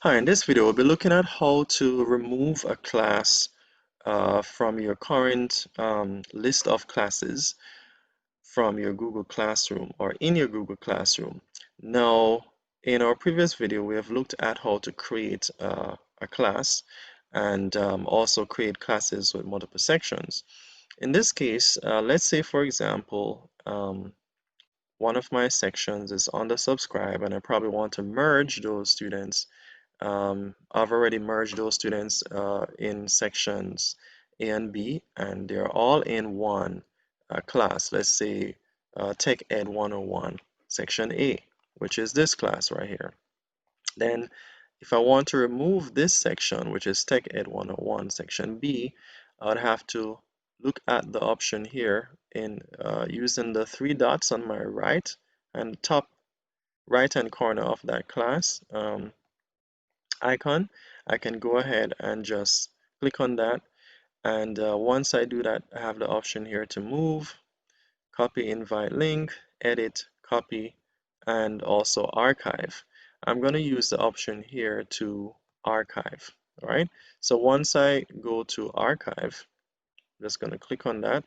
Hi, in this video, we'll be looking at how to remove a class from your current list of classes from your Google Classroom or in your Google Classroom. Now, in our previous video, we have looked at how to create a class and also create classes with multiple sections. In this case, let's say, for example, one of my sections is under subscribe, and I probably want to merge those students. I've already merged those students in sections A and B, and they're all in one class. Let's say Tech Ed 101, Section A, which is this class right here. Then, if I want to remove this section, which is Tech Ed 101, Section B, I would have to look at the option here in using the three dots on my right and top right hand corner of that class. Icon, I can go ahead and just click on that. And once I do that, I have the option here to move, copy invite link, edit, copy, and also archive. I'm going to use the option here to archive. All right. So once I go to archive, I'm just going to click on that.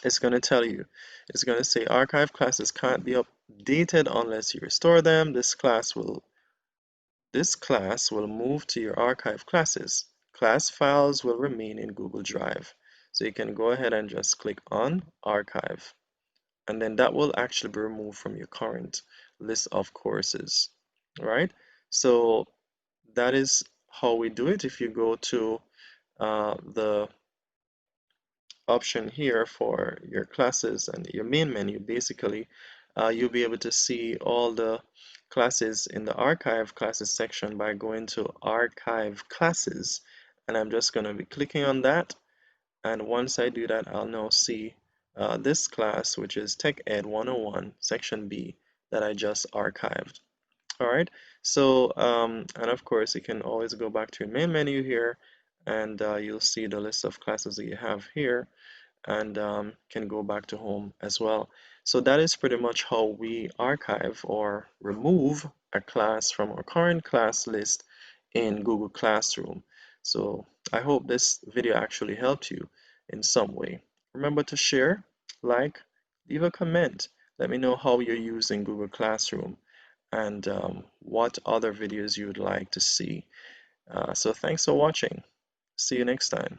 It's going to tell you, it's going to say archive classes can't be updated unless you restore them. This class will move to your archive classes. Class files will remain in Google Drive. So you can go ahead and just click on archive. And then that will actually be removed from your current list of courses. All right. So that is how we do it. If you go to the option here for your classes and your main menu, basically, you'll be able to see all the classes in the archive classes section by going to archive classes. And I'm just going to be clicking on that. And once I do that, I'll now see this class, which is Tech Ed 101, Section B, that I just archived. All right. So, and of course, you can always go back to your main menu here, and you'll see the list of classes that you have here, and can go back to home as well. So that is pretty much how we archive or remove a class from our current class list in Google Classroom. So I hope this video actually helped you in some way. Remember to share, like, leave a comment. Let me know how you're using Google Classroom and what other videos you would like to see. So thanks for watching. See you next time.